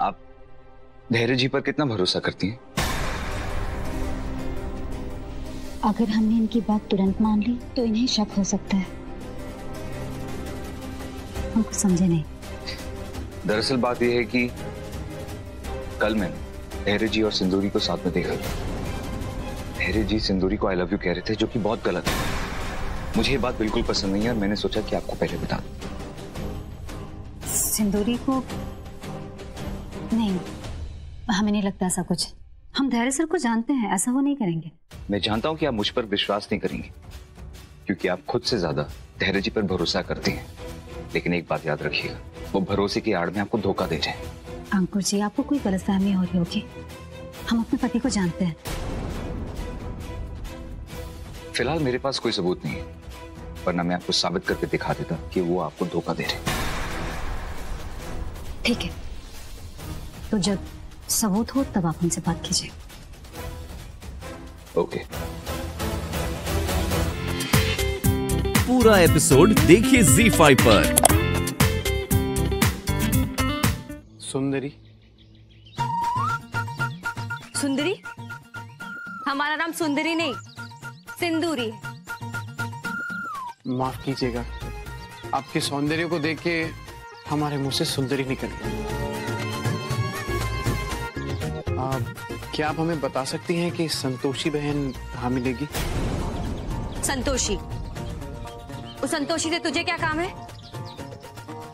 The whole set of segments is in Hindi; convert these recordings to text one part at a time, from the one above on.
आप धैर्य जी पर कितना भरोसा करती हैं? अगर हमने इनकी बात तुरंत मान ली तो इन्हें शक हो सकता है। हम कुछ समझे नहीं। दरअसल बात यह है कि कल मैंने धैर्य जी और सिंदूरी को साथ में देखा था। धैर्य जी सिंदूरी को आई लव यू कह रहे थे, जो कि बहुत गलत है। मुझे ये बात बिल्कुल पसंद नहीं है और मैंने सोचा कि आपको पहले बता दूं। सिंदूरी को नहीं, हमें नहीं लगता ऐसा कुछ। हम धैर्य सर को जानते हैं, ऐसा वो नहीं करेंगे। मैं जानता हूं कि आप मुझ पर विश्वास नहीं करेंगे, क्योंकि आप खुद से ज्यादा धैर्य जी पर भरोसा करते हैं। लेकिन एक बात याद रखिएगा, वो भरोसे की आड़ में आपको धोखा दे रहे हैं। अंकुर जी, आपको कोई गलतफहमी हो रही होगी। हम अपने पति को जानते हैं। फिलहाल मेरे पास कोई सबूत नहीं है, वरना मैं आपको साबित करके दिखा देता कि वो आपको धोखा दे रहे हैं। ठीक है, तो जब सबूत हो तब आप उनसे बात कीजिए। ओके। पूरा एपिसोड देखिए ZEE5 पर। सुंदरी। सुंदरी? हमारा नाम सुंदरी नहीं, सिंदूरी है। माफ कीजिएगा, आपके सौंदर्य को देख के हमारे मुंह से सुंदरी निकल गई। क्या आप हमें बता सकती हैं कि संतोषी बहन कहाँ मिलेगी? संतोषी? उस संतोषी से तुझे क्या काम है?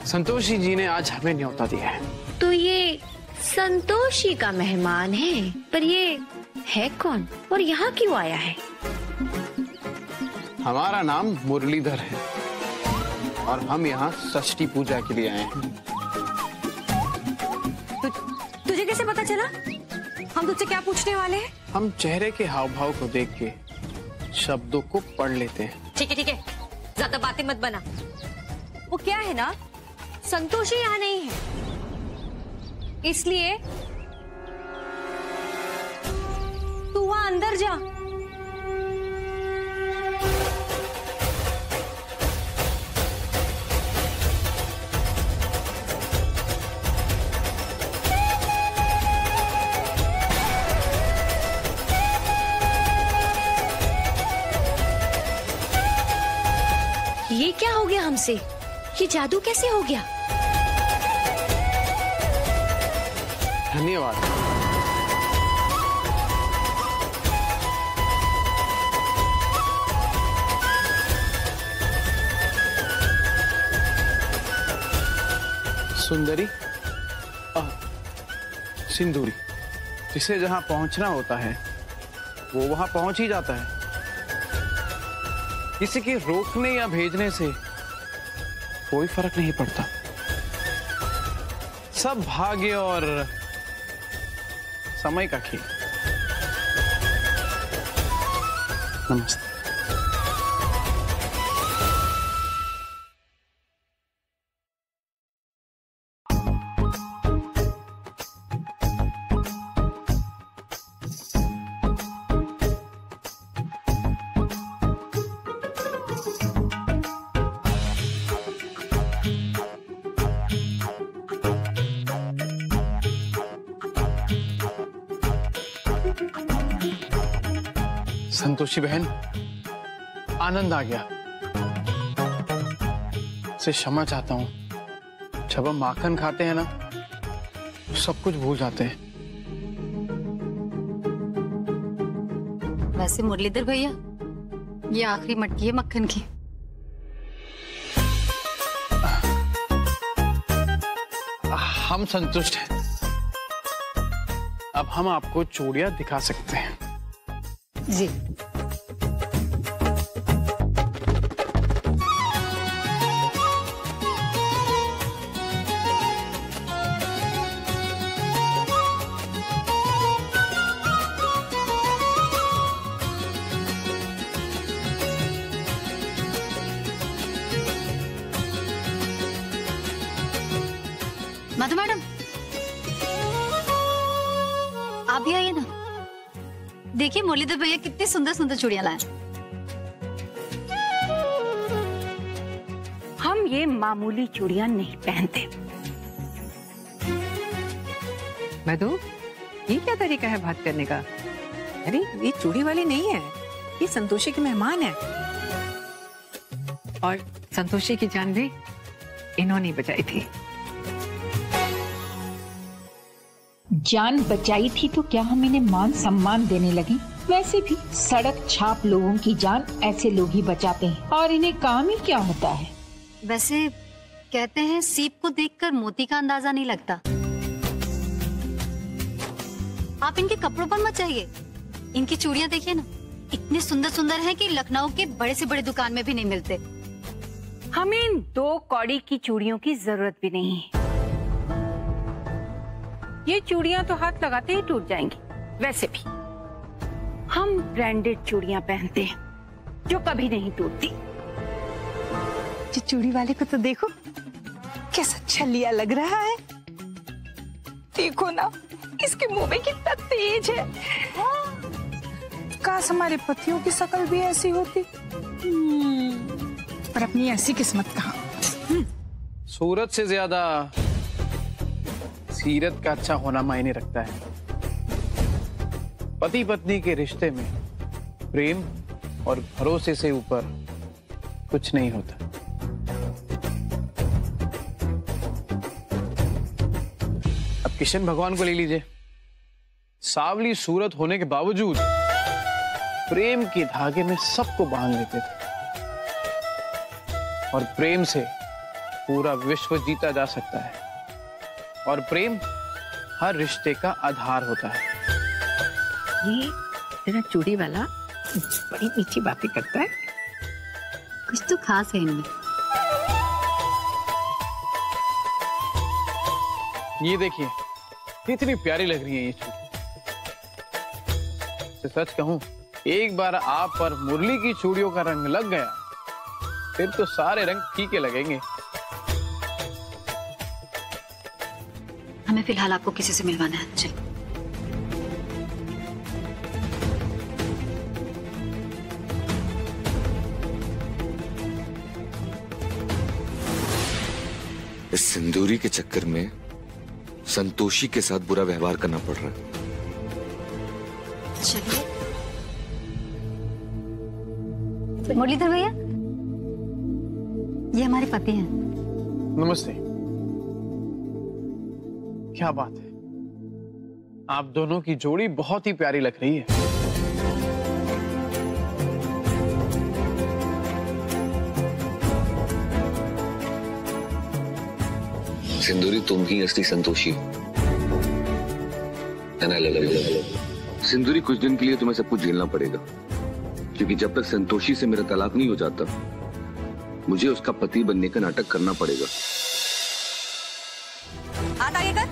संतोषी जी ने आज हमें न्योता दिया है। तो ये संतोषी का मेहमान है, पर ये है कौन और यहाँ क्यों आया है? हमारा नाम मुरलीधर है और हम यहाँ षष्ठी पूजा के लिए आए हैं। तुझे कैसे पता चला? हम तुझसे क्या पूछने वाले हैं? हम चेहरे के हाव भाव को देख के शब्दों को पढ़ लेते हैं। ठीक है, ज्यादा बातें मत बना। वो क्या है ना, संतोषी यहाँ नहीं है, इसलिए तू वहां अंदर जा। ये क्या हो गया हमसे? ये जादू कैसे हो गया? धन्यवाद। सुंदरी, सिंदूरी, जिसे जहां पहुंचना होता है वो वहां पहुंच ही जाता है। किसी के रोकने या भेजने से कोई फर्क नहीं पड़ता। सब भाग्य और समय का खेल। नमस्ते। संतोषी बहन, आनंद आ गया। से क्षमा चाहता हूं। जब हम माखन खाते हैं ना, तो सब कुछ भूल जाते हैं। वैसे मुरलीधर भैया, ये आखिरी मटकी है मक्खन की। हम संतुष्ट हैं। अब हम आपको चूड़ियां दिखा सकते हैं। जी। मधु मैडम, आप भी आइए ना। देखिए मुरलीधर भैया कितनी सुंदर सुंदर चूड़ियां लाए। हम ये मामूली चूड़ियां नहीं पहनते। मधु, ये क्या तरीका है बात करने का? अरे ये चूड़ी वाली नहीं है, ये संतोषी के मेहमान है। और संतोषी की जान भी इन्होंने बचाई थी। जान बचाई थी तो क्या हम इन्हें मान सम्मान देने लगे? वैसे भी सड़क छाप लोगों की जान ऐसे लोग ही बचाते हैं, और इन्हें काम ही क्या होता है। वैसे कहते हैं सीप को देखकर मोती का अंदाजा नहीं लगता। आप इनके कपड़ों पर मत जाइए, इनकी चूड़ियां देखिए ना, इतने सुंदर सुंदर हैं कि लखनऊ के बड़े से बड़े दुकान में भी नहीं मिलते। हमें इन 2 कौड़ी की चूड़ियों की जरूरत भी नहीं है। ये चूड़ियां तो हाथ लगाते ही टूट जाएंगी। वैसे भी हम ब्रांडेड चूड़ियां पहनते हैं जो कभी नहीं टूटती। ये चूड़ी वाले को तो देखो, कैसा छलिया लग रहा है। देखो ना, इसके मुंह में कितना तेज है। काश हमारे पतियों की शक्ल भी ऐसी होती, पर अपनी ऐसी किस्मत कहाँ। सूरत से ज्यादा सीरत का अच्छा होना मायने रखता है। पति पत्नी के रिश्ते में प्रेम और भरोसे से ऊपर कुछ नहीं होता। अब किशन भगवान को ले लीजिए, सावली सूरत होने के बावजूद प्रेम के धागे में सबको बांध लेते थे, और प्रेम से पूरा विश्व जीता जा सकता है, और प्रेम हर रिश्ते का आधार होता है। ये तेरा चूड़ी वाला बड़ी मीठी बातें करता है। कुछ तो खास है इनमें। ये देखिए, कितनी प्यारी लग रही है ये चूड़ी। तो सच कहूं, एक बार आप पर मुरली की चूड़ियों का रंग लग गया, फिर तो सारे रंग फीके लगेंगे। हमें फिलहाल आपको किसी से मिलवाना है। चल। इस सिंदूरी के चक्कर में संतोषी के साथ बुरा व्यवहार करना पड़ रहा है। चलिए। मुरलीधर भैया, ये हमारे पति हैं। नमस्ते। क्या बात है, आप दोनों की जोड़ी बहुत ही प्यारी लग रही है। सिंदूरी, तुम ही असली संतोषी हो। सिंदूरी, कुछ दिन के लिए तुम्हें सब कुछ झेलना पड़ेगा, क्योंकि जब तक संतोषी से मेरा तलाक नहीं हो जाता, मुझे उसका पति बनने का नाटक करना पड़ेगा। हाथ आगे कर।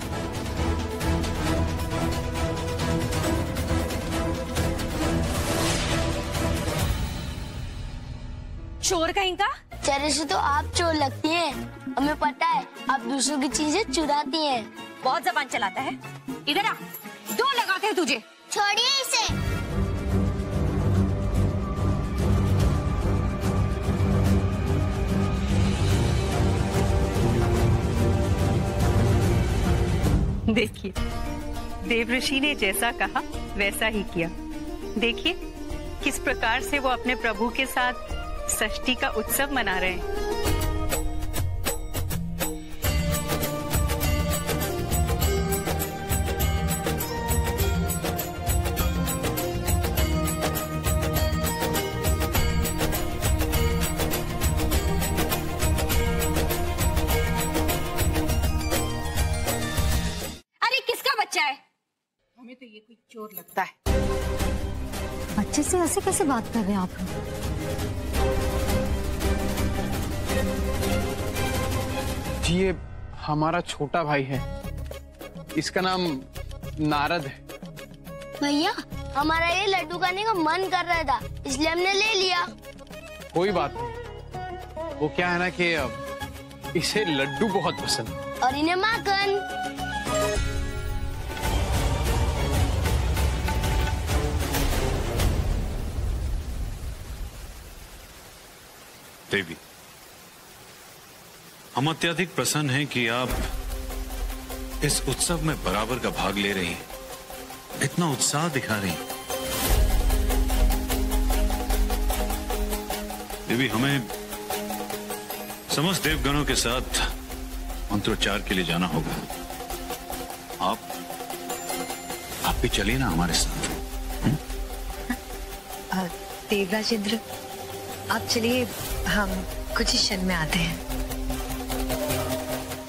चोर कहीं का। चेहरे से तो आप चोर लगती हैं। हमें पता है आप दूसरों की चीजें चुराती हैं। बहुत जबान चलाता है। इधर आ, 2 लगाते हैं तुझे। छोड़िए इसे। देखिए, देवऋषि ने जैसा कहा वैसा ही किया। देखिए किस प्रकार से वो अपने प्रभु के साथ षष्ठी का उत्सव मना रहे हैं। अरे किसका बच्चा है? हमें तो ये कोई चोर लगता है। बच्चे से ऐसे कैसे बात कर रहे हैं आप? जी, ये हमारा छोटा भाई है, इसका नाम नारद है। भैया, हमारा ये लड्डू खाने का मन कर रहा था, इसलिए हमने ले लिया। कोई बात नहीं, वो क्या है ना कि इसे लड्डू बहुत पसंद है और इन्हें माखन। देवी, हम अत्यधिक प्रसन्न हैं कि आप इस उत्सव में बराबर का भाग ले रही, इतना उत्साह दिखा रही। देवी, हमें समस्त देवगणों के साथ मंत्रोच्चार के लिए जाना होगा। आप भी चलिए ना हमारे साथ। देवराज इंद्र, आप चलिए, हम कुछ ही क्षण में आते हैं।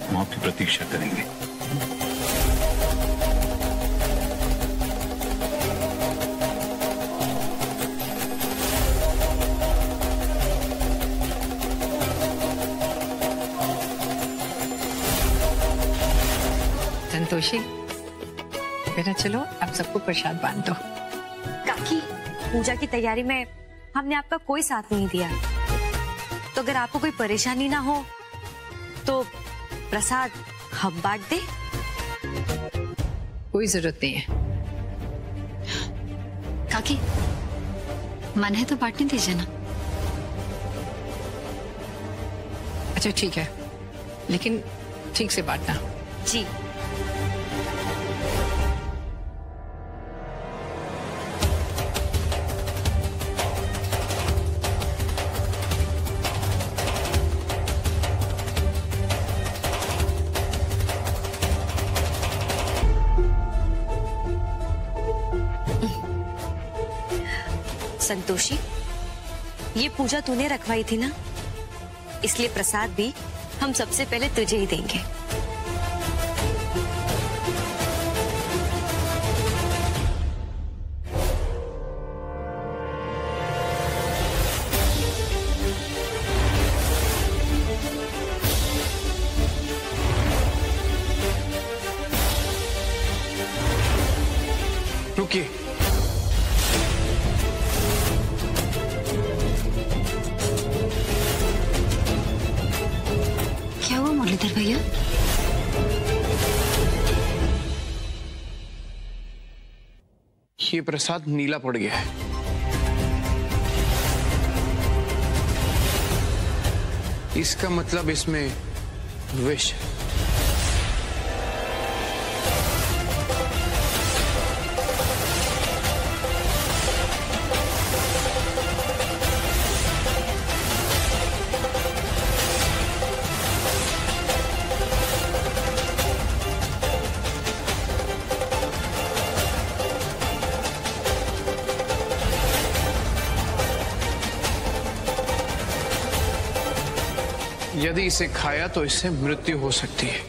हम आपकी प्रतीक्षा करेंगे। संतोषी, बेटा चलो, अब सबको प्रसाद बांध दो। काकी, पूजा की तैयारी में हमने आपका कोई साथ नहीं दिया, तो अगर आपको कोई परेशानी ना हो तो प्रसाद हम बांट दे। कोई जरूरत नहीं है। काकी, मन है तो बांटने दीजिए ना। अच्छा ठीक है, लेकिन ठीक से बांटना। जी। संतोषी, ये पूजा तूने रखवाई थी ना, इसलिए प्रसाद भी हम सबसे पहले तुझे ही देंगे। रुकिए, क्या हुआ मुरलीधर भैया? ये प्रसाद नीला पड़ गया है। इसका मतलब इसमें विष है। यदि इसे खाया तो इससे मृत्यु हो सकती है।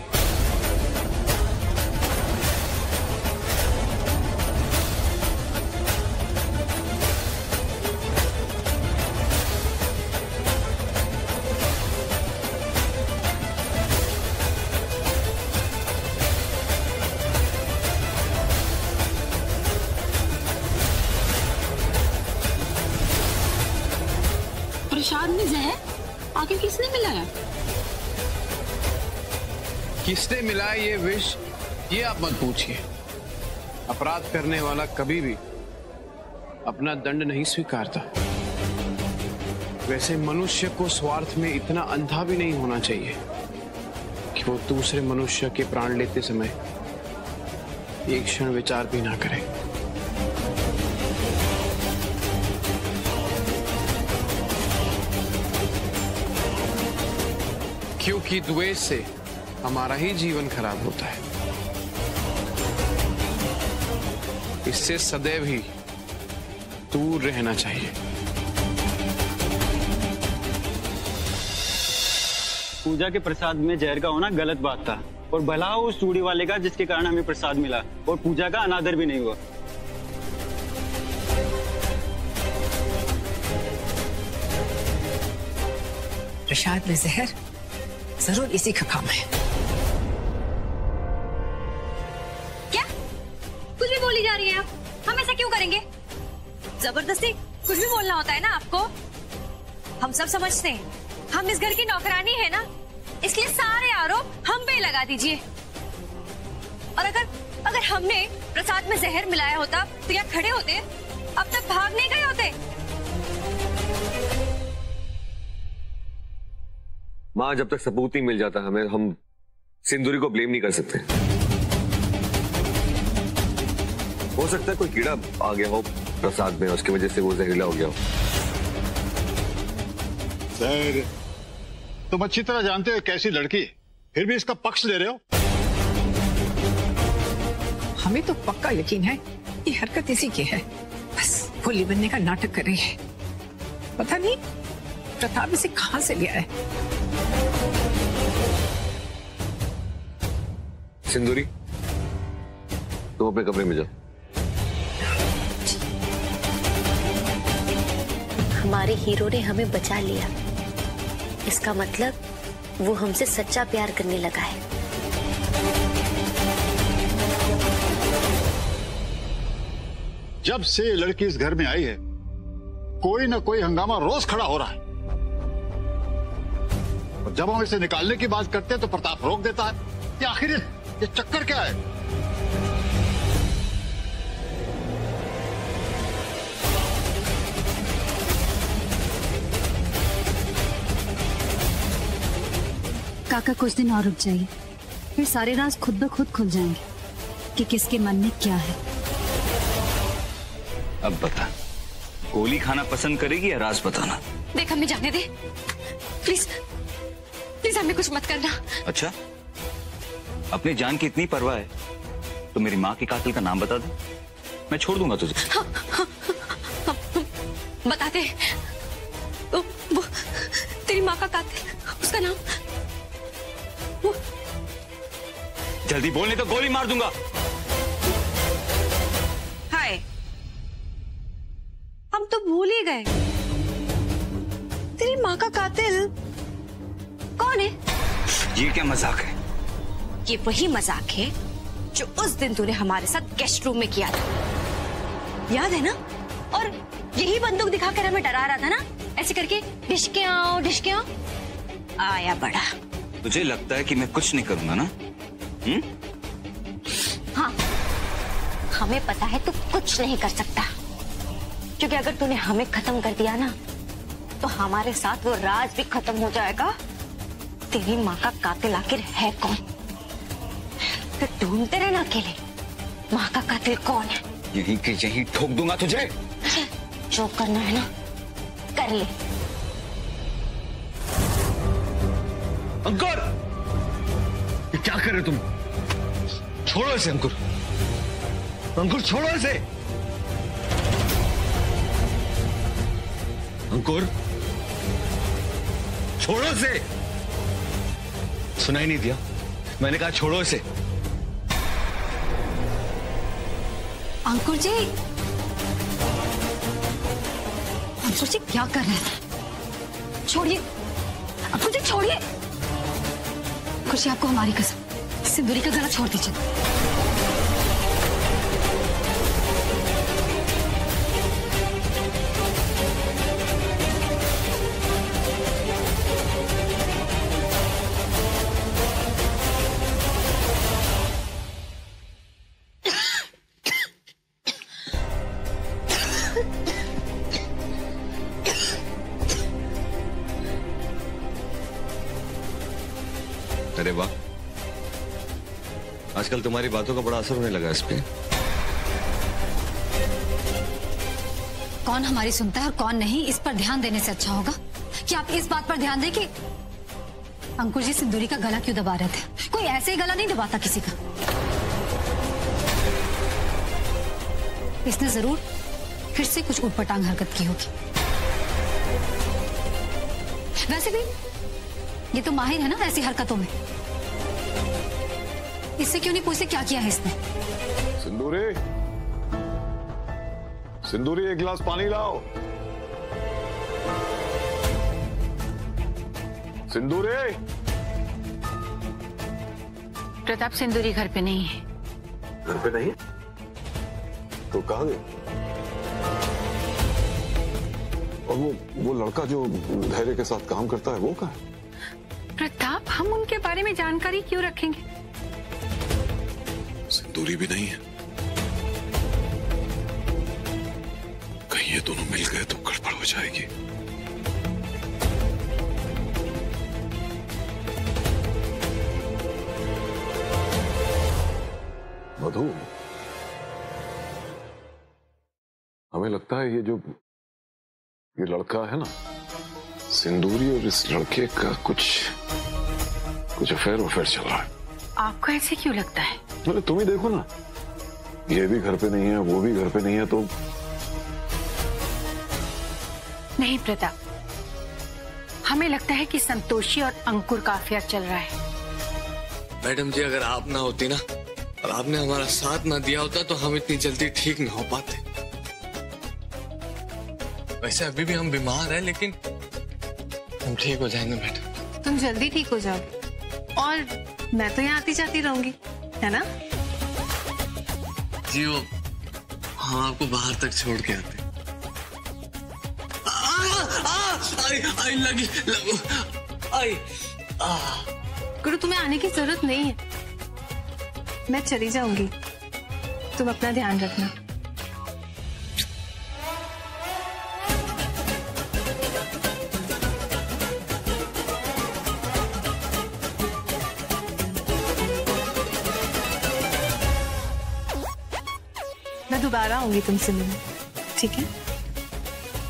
प्रसाद में जहर आगे किसने मिलाया? किसने मिलाया ये विष, ये आप मत पूछिए। अपराध करने वाला कभी भी अपना दंड नहीं स्वीकारता। वैसे मनुष्य को स्वार्थ में इतना अंधा भी नहीं होना चाहिए कि वो दूसरे मनुष्य के प्राण लेते समय एक क्षण विचार भी ना करे। क्योंकि द्वेष से हमारा ही जीवन खराब होता है। इससे सदैव ही दूर रहना चाहिए। पूजा के प्रसाद में जहर का होना गलत बात था, और भला हो उस चूड़ी वाले का जिसके कारण हमें प्रसाद मिला और पूजा का अनादर भी नहीं हुआ। प्रसाद में जहर जरूर इसी का काम है। क्या कुछ भी बोली जा रही है आप? हम ऐसा क्यों करेंगे? जबरदस्ती कुछ भी बोलना होता है ना आपको? हम सब समझते हैं, हम इस घर की नौकरानी है ना, इसलिए सारे आरोप हम पे लगा दीजिए। और अगर हमने प्रसाद में जहर मिलाया होता तो यहाँ खड़े होते, अब तक भाग नहीं गए होते। माँ, जब तक सबूत नहीं मिल जाता हमें, हम सिंदूरी को ब्लेम नहीं कर सकते। हो सकता है कोई कीड़ा आ गया हो प्रसाद में, उसकी वजह से वो जहरीला हो गया हो। सर, तुम अच्छी तरह जानते हो कैसी लड़की, फिर भी इसका पक्ष ले रहे हो। हमें तो पक्का यकीन है ये हरकत इसी की है, बस भोली बनने का नाटक कर रही है। पता नहीं प्रताप इसे कहां से लिया है। सिंदूरी, तुम अपने कमरे में जाओ। हमारे हीरो ने हमें बचा लिया, इसका मतलब वो हमसे सच्चा प्यार करने लगा है। जब से ये लड़की इस घर में आई है, कोई ना कोई हंगामा रोज खड़ा हो रहा है, और जब हम इसे निकालने की बात करते हैं तो प्रताप रोक देता है। ये आखिर ये चक्कर क्या है? काका कुछ दिन और रुक जाइए, फिर सारे राज खुद ब खुद खुल जाएंगे कि किसके मन में क्या है। अब बता, गोली खाना पसंद करेगी या राज बताना? देख हमें जाने दे प्लीज, प्लीज हमें कुछ मत करना। अच्छा, अपनी जान की इतनी परवाह है तो मेरी माँ के कातिल का नाम बता दे, मैं छोड़ दूंगा तुझे। हाँ, बता दे। वो तेरी माँ का कातिल, उसका नाम वो... जल्दी बोलने तो गोली मार दूंगा। हाय, हम तो भूल ही गए, तेरी माँ का कातिल कौन है? ये क्या मजाक है? ये वही मजाक है जो उस दिन तूने हमारे साथ गेस्ट रूम में किया था, याद है ना? और यही बंदूक दिखाकर हमें डरा रहा था ना, ऐसे करके ढिशके आओ ढिशके आओ। आया बड़ा। तुझे लगता है कि मैं कुछ नहीं करूंगा ना? हाँ, हमें पता है तू कुछ नहीं कर सकता, क्योंकि अगर तूने हमें खत्म कर दिया ना तो हमारे साथ वो राज भी खत्म हो जाएगा। तेरी माँ का कातिल आखिर है कौन? तो ढूंढते रहना अकेले, माँ का कातिल कौन है? यहीं के यहीं ठोक दूंगा तुझे। जो करना है ना कर ले। अंकुर, ये क्या कर रहे तुम? छोड़ो इसे अंकुर, अंकुर छोड़ो इसे। अंकुर छोड़ो इसे। सुनाई नहीं दिया? मैंने कहा छोड़ो इसे। अंकुर जी, अंकुर जी क्या कर रहे हैं? छोड़िए अंकुर जी, छोड़िए। अंकुर जी, आपको हमारी कसम, सिंदूरी का गला छोड़ दीजिए। अरे वाह, आजकल तुम्हारी बातों का बड़ा असर होने लगा इस पे। कौन हमारी सुनता है और कौन नहीं, इस पर ध्यान देने से अच्छा होगा कि आप इस बात पर ध्यान दें कि अंकुर जी सिंदूरी का गला क्यों दबा रहे थे। कोई ऐसे ही गला नहीं दबाता किसी का। इसने जरूर फिर से कुछ ऊटपटांग हरकत की होगी। वैसे भी ये तो माहिर है ना ऐसी हरकतों में, इससे क्यों नहीं पूछते क्या किया है इसने। सिंदूरी, सिंदूरी एक गिलास पानी लाओ। सिंदूरी। प्रताप, सिंदूरी घर पे नहीं है। घर पे नहीं? तो कहाँ गए? और वो लड़का जो धैर्य के साथ काम करता है वो कहाँ है? प्रताप, हम उनके बारे में जानकारी क्यों रखेंगे? सिंदूरी भी नहीं है। कहीं ये दोनों मिल गए तो गड़बड़ हो जाएगी। मधु, हमें लगता है ये लड़का है ना, सिंदूरी और इस लड़के का कुछ अफेयर चल रहा है। आपको ऐसे क्यों लगता है? अरे तुम ही देखो ना, ये भी घर पे नहीं है, वो भी घर पे नहीं है, तो नहीं प्रताप, हमें लगता है कि संतोषी और अंकुर का अफेयर चल रहा है। मैडम जी, अगर आप ना होती ना और आपने हमारा साथ ना दिया होता तो हम इतनी जल्दी ठीक ना हो पाते। वैसे अभी भी हम बीमार हैं, लेकिन हम ठीक हो जाएंगे मैडम। तुम जल्दी ठीक हो जाओ, और मैं तो यहाँ आती जाती रहूंगी, है ना? जी वो हम आपको बाहर तक छोड़ के आते। आई लगी आई। गुरु, तुम्हें आने की जरूरत नहीं है, मैं चली जाऊंगी, तुम अपना ध्यान रखना। मैं दोबारा आऊंगी तुमसे मिलने, ठीक है?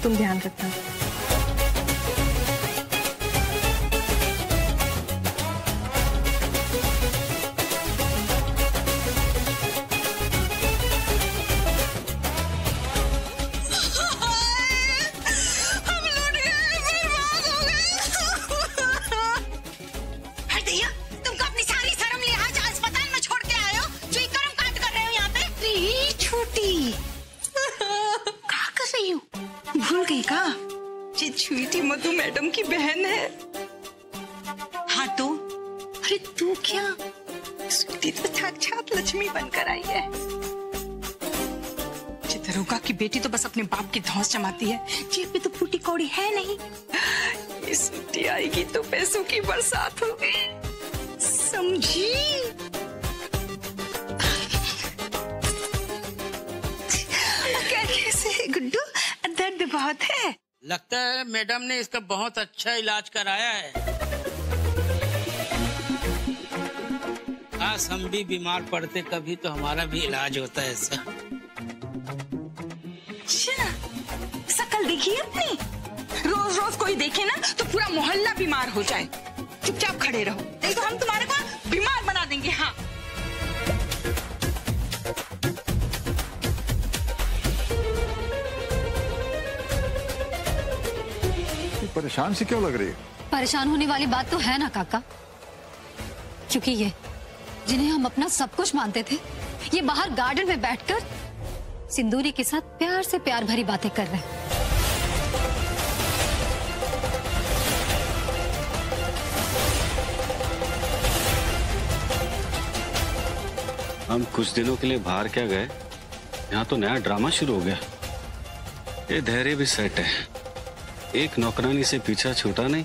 तुम ध्यान रखना। छुईटी मधु मैडम की बहन है। हाँ तो? अरे तू क्या, स्वीटी तो साक्षात लक्ष्मी बनकर आई है। चितरोगा की बेटी तो बस अपने बाप की धौंस जमाती है, जेब में तो फूटी कौड़ी है नहीं। ये स्वीटी आएगी तो पैसों की बरसात होगी, समझी? कैसे गुड्डू, दर्द बहुत है? लगता है मैडम ने इसका बहुत अच्छा इलाज कराया है। काश हम भी बीमार पड़ते कभी तो हमारा भी इलाज होता है ऐसा। शकल देखिए अपनी, रोज रोज कोई देखे ना तो पूरा मोहल्ला बीमार हो जाए। चुपचाप खड़े रहो, नहीं तो हम तुम्हारे को बीमार बना देंगे। हाँ परेशान सी क्यों लग रही है? परेशान होने वाली बात तो है ना काका, क्योंकि ये जिन्हें हम अपना सब कुछ मानते थे, ये बाहर गार्डन में बैठकर सिंदूरी के साथ प्यार से प्यार भरी बातें कर रहे हैं। हम कुछ दिनों के लिए बाहर क्या गए, यहाँ तो नया ड्रामा शुरू हो गया। ये धैर्य भी सेट है, एक नौकरानी से पीछा छूटा नहीं,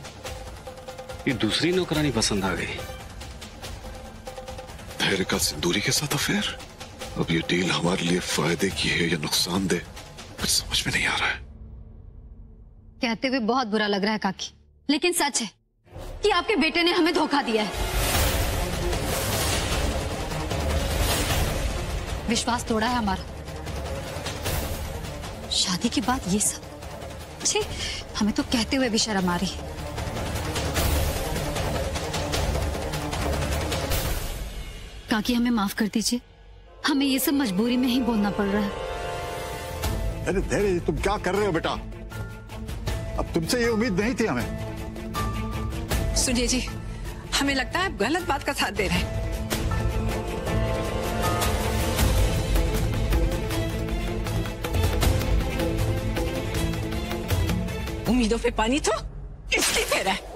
ये दूसरी नौकरानी पसंद आ गई। धैर्य का सिंदूरी के साथ अफेयर? अब ये डील हमारे लिए फायदे की है या नुकसानदेह, कुछ समझ में नहीं आ रहा है। कहते हुए बहुत बुरा लग रहा है काकी, लेकिन सच है कि आपके बेटे ने हमें धोखा दिया है, विश्वास तोड़ा है हमारा। शादी के बाद ये सब, छी, हमें तो कहते हुए भी शर्म आ रही है। काकी हमें माफ कर दीजिए, हमें ये सब मजबूरी में ही बोलना पड़ रहा है। अरे धैर्य, तुम क्या कर रहे हो बेटा? अब तुमसे ये उम्मीद नहीं थी हमें। सुनिए जी, हमें लगता है आप गलत बात का साथ दे रहे हैं। उम्मीदों पे पानी तो इसकी फेरा है।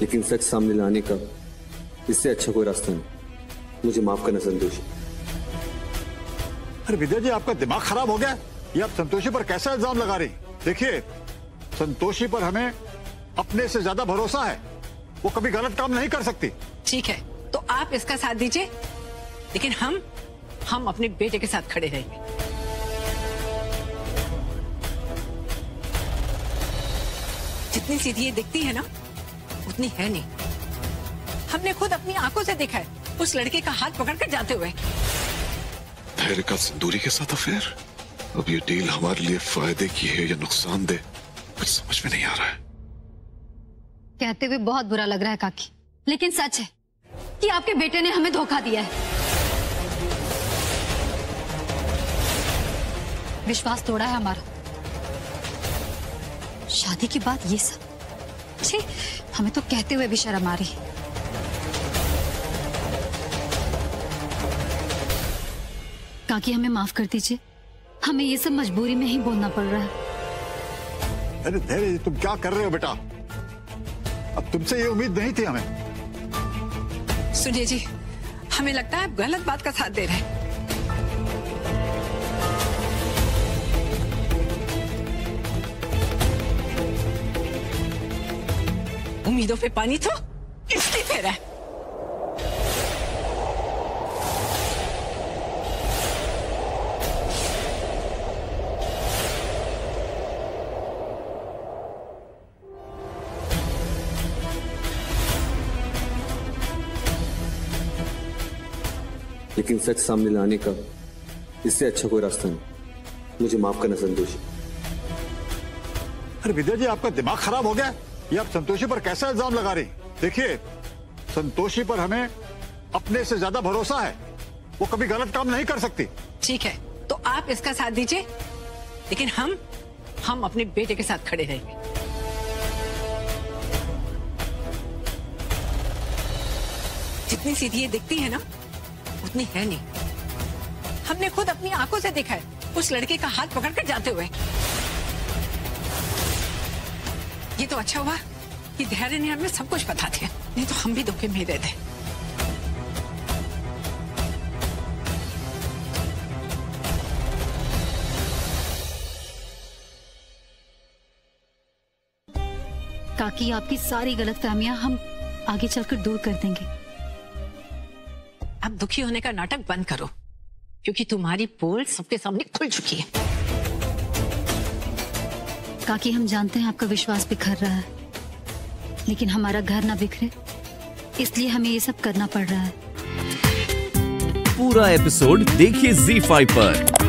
लेकिन सच सामने लाने का इससे अच्छा कोई रास्ता नहीं। मुझे माफ करना संतोषी। अरे विद्या जी, आपका दिमाग खराब हो गया? ये आप संतोषी पर कैसा इल्जाम लगा रही? देखिए, संतोषी पर हमें अपने से ज्यादा भरोसा है, वो कभी गलत काम नहीं कर सकती। ठीक है, तो आप इसका साथ दीजिए, लेकिन हम हम अपने बेटे के साथ खड़े रहेंगे। जितनी सीधी ये दिखती है ना उतनी है नहीं। हमने खुद अपनी आंखों से देखा है उस लड़के का हाथ पकड़कर जाते हुए। धैर्य का सिंदूरी के साथ अफेयर? अब ये डील हमारे लिए फायदे की है या नुकसान दे, कुछ समझ में नहीं आ रहा है। कहते हुए बहुत बुरा लग रहा है काकी, लेकिन सच है कि आपके बेटे ने हमें धोखा दिया है, विश्वास तोड़ा है हमारा। शादी के बाद ये सब, छी, हमें तो कहते हुए भी शर्म आ रही। काकी हमें माफ कर दीजिए, हमें ये सब मजबूरी में ही बोलना पड़ रहा है। अरे धैर्य, तुम क्या कर रहे हो बेटा? अब तुमसे ये उम्मीद नहीं थी हमें। सुनिए जी, हमें लगता है आप गलत बात का साथ दे रहे हैं। उम्मीदों पे पानी तो इसलिए फेरा है। लेकिन सच सामने लाने का इससे अच्छा कोई रास्ता नहीं। मुझे माफ करना संतोषी। अरे विद्या जी, आपका दिमाग खराब हो गया? ये आप संतोषी पर कैसा इल्जाम लगा रही? देखिए, संतोषी पर हमें अपने से ज्यादा भरोसा है। वो कभी गलत काम नहीं कर सकती। ठीक है, तो आप इसका साथ दीजिए, लेकिन हम अपने बेटे के साथ खड़े रहेंगे। जितनी सीधी ये दिखती है ना उतनी है नहीं। हमने खुद अपनी आंखों से देखा है उस लड़के का हाथ पकड़कर जाते हुए। ये तो अच्छा हुआ कि धैर्य ने हमें सब कुछ बता दिया, नहीं तो हम भी धोखे में रहते। काकी, आपकी सारी गलतफहमियां हम आगे चलकर दूर कर देंगे। अब दुखी होने का नाटक बंद करो, क्योंकि तुम्हारी पोल सबके सामने खुल चुकी है। काकी, हम जानते हैं आपका विश्वास बिखर रहा है, लेकिन हमारा घर ना बिखरे इसलिए हमें ये सब करना पड़ रहा है। पूरा एपिसोड देखिए ZEE5 पर।